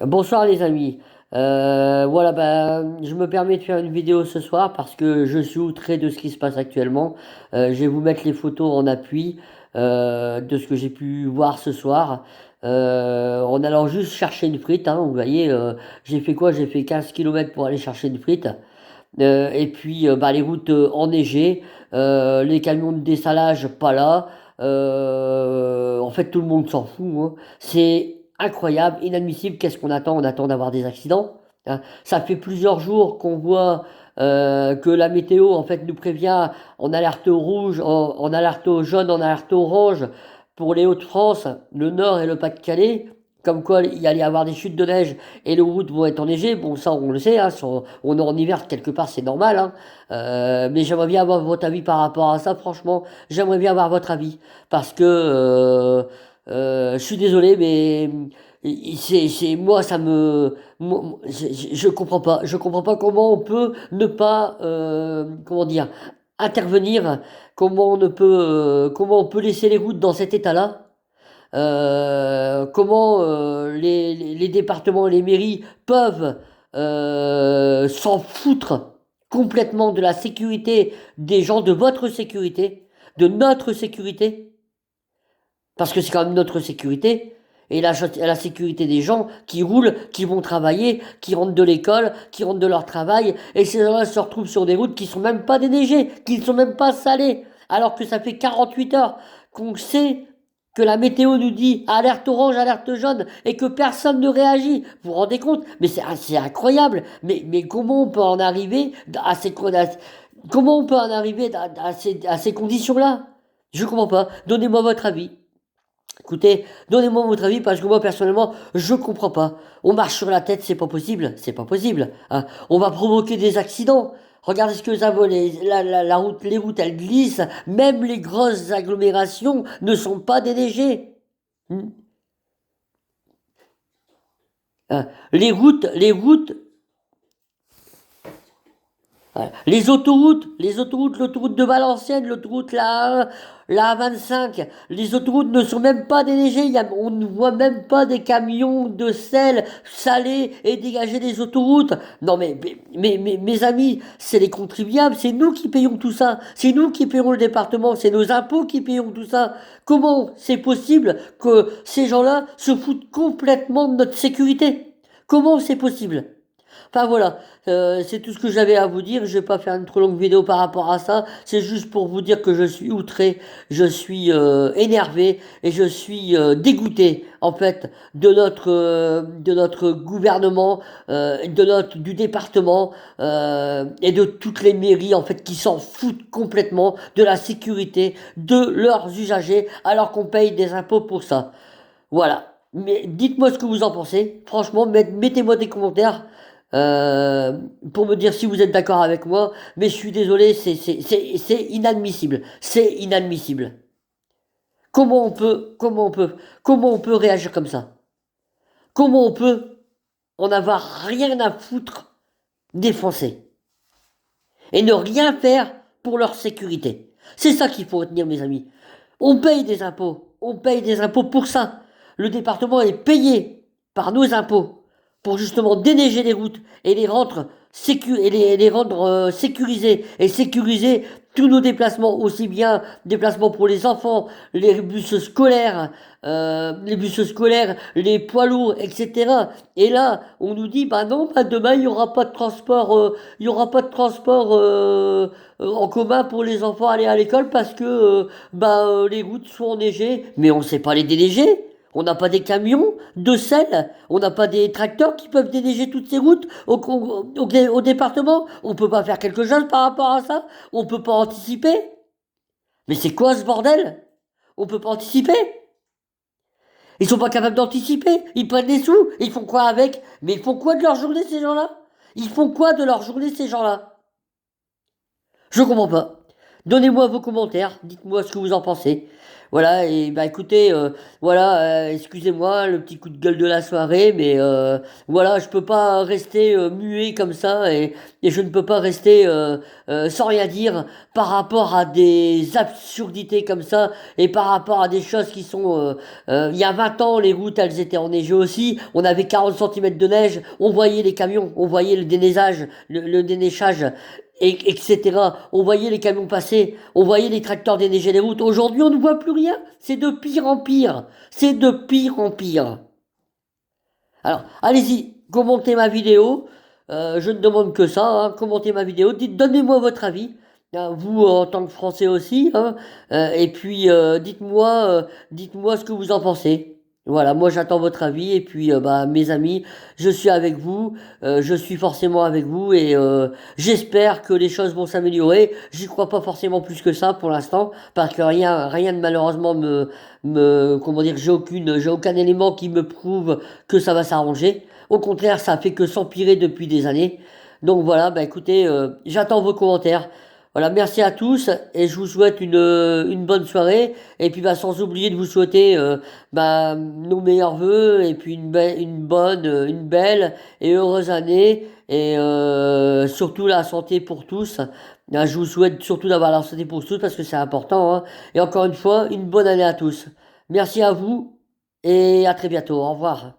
Bonsoir les amis. Voilà, je me permets de faire une vidéo ce soir parce que je suis outré de ce qui se passe actuellement. Je vais vous mettre les photos en appui de ce que j'ai pu voir ce soir. En allant juste chercher une frite, hein, vous voyez, j'ai fait quoi? J'ai fait 15 kilomètres pour aller chercher une frite. Et puis les routes enneigées, les camions de dessalage pas là. En fait, tout le monde s'en fout, hein. C'est incroyable, inadmissible. Qu'est-ce qu'on attend? On attend d'avoir des accidents, hein. Ça fait plusieurs jours qu'on voit que la météo en fait nous prévient en alerte rouge, en alerte jaune, en alerte orange pour les Hauts-de-France, le Nord et le Pas-de-Calais. Comme quoi il y allait y avoir des chutes de neige et les routes vont être enneigées. Bon, ça on le sait, hein, on est en hiver quelque part, c'est normal, hein. Mais j'aimerais bien avoir votre avis par rapport à ça. Franchement, j'aimerais bien avoir votre avis parce que je suis désolé, mais moi ça me, je comprends pas comment on peut ne pas, comment dire, intervenir, comment on peut laisser les routes dans cet état-là. Comment les départements et les mairies peuvent s'en foutre complètement de la sécurité des gens, de votre sécurité, de notre sécurité, parce que c'est quand même notre sécurité, et la sécurité des gens qui roulent, qui vont travailler, qui rentrent de l'école, qui rentrent de leur travail, et ces gens-là se retrouvent sur des routes qui sont même pas déneigées, qui ne sont même pas salées, alors que ça fait 48 heures qu'on sait que la météo nous dit alerte orange, alerte jaune, et que personne ne réagit. Vous vous rendez compte? Mais c'est incroyable. Mais comment on peut en arriver comment on peut en arriver à ces conditions-là? Je comprends pas. Donnez-moi votre avis. Écoutez, donnez-moi votre avis parce que moi personnellement, je comprends pas. On marche sur la tête, c'est pas possible, c'est pas possible, hein. On va provoquer des accidents. Regardez ce que ça vaut, la route, les routes, elles glissent. Même les grosses agglomérations ne sont pas déneigées. Hmm. Les routes, ouais. L'autoroute de Valenciennes, l'autoroute la A25, les autoroutes ne sont même pas déneigées. On ne voit même pas des camions de sel salés et dégager des autoroutes. Non mes amis, c'est les contribuables, c'est nous qui payons tout ça. C'est nous qui payons le département, c'est nos impôts qui payons tout ça. Comment c'est possible que ces gens-là se foutent complètement de notre sécurité? Comment c'est possible? Enfin voilà, c'est tout ce que j'avais à vous dire. Je vais pas faire une trop longue vidéo par rapport à ça. C'est juste pour vous dire que je suis outré, je suis énervé et je suis dégoûté en fait de notre gouvernement, du département et de toutes les mairies en fait qui s'en foutent complètement de la sécurité de leurs usagers alors qu'on paye des impôts pour ça. Voilà. Mais dites-moi ce que vous en pensez. Franchement, mettez-moi des commentaires euh, pour me dire si vous êtes d'accord avec moi. Mais je suis désolé, c'est inadmissible. C'est inadmissible. Comment on peut réagir comme ça? Comment on peut en avoir rien à foutre des Français et ne rien faire pour leur sécurité? C'est ça qu'il faut retenir, mes amis. On paye des impôts. On paye des impôts pour ça. Le département est payé par nos impôts pour justement déneiger les routes et les rendre sécurisés et sécuriser tous nos déplacements, aussi bien déplacements pour les enfants, les bus scolaires, les poids lourds, etc. Et là, on nous dit, bah non, bah demain il y aura pas de transport, il y aura pas de transport en commun pour les enfants aller à l'école parce que les routes sont enneigées, mais on ne sait pas les déneiger. On n'a pas des camions de sel, on n'a pas des tracteurs qui peuvent déneiger toutes ces routes au département. On peut pas faire quelque chose par rapport à ça. On peut pas anticiper. Mais c'est quoi ce bordel? On peut pas anticiper. Ils sont pas capables d'anticiper. Ils prennent des sous. Ils font quoi avec? Mais ils font quoi de leur journée ces gens-là? Ils font quoi de leur journée ces gens-là? Je comprends pas. Donnez-moi vos commentaires, dites-moi ce que vous en pensez. Voilà, et bah écoutez, voilà, excusez-moi le petit coup de gueule de la soirée, mais voilà, je peux pas rester muet comme ça et je ne peux pas rester sans rien dire par rapport à des absurdités comme ça et par rapport à des choses qui sont... il y a 20 ans, les routes, elles étaient enneigées aussi, on avait 40 centimètres de neige, on voyait les camions, on voyait le déneigage, le déneigage etc. On voyait les camions passer, on voyait les tracteurs déneiger les routes. Aujourd'hui, on ne voit plus rien. C'est de pire en pire. C'est de pire en pire. Alors, allez-y, commentez ma vidéo. Je ne demande que ça, hein, commentez ma vidéo. Donnez-moi votre avis. Vous, en tant que Français aussi. Hein. Et puis, dites-moi ce que vous en pensez. Voilà, moi j'attends votre avis. Et puis, bah, mes amis, je suis avec vous. Je suis forcément avec vous. Et j'espère que les choses vont s'améliorer. J'y crois pas forcément plus que ça pour l'instant. Parce que rien de malheureusement comment dire, j'ai aucun élément qui me prouve que ça va s'arranger. Au contraire, ça fait que s'empirer depuis des années. Donc voilà, bah écoutez, j'attends vos commentaires. Voilà, merci à tous et je vous souhaite une bonne soirée. Et puis bah, sans oublier de vous souhaiter bah, nos meilleurs vœux et puis une bonne, une belle et heureuse année. Et surtout la santé pour tous. Je vous souhaite surtout d'avoir la santé pour tous parce que c'est important. Hein. Et encore une fois, une bonne année à tous. Merci à vous et à très bientôt. Au revoir.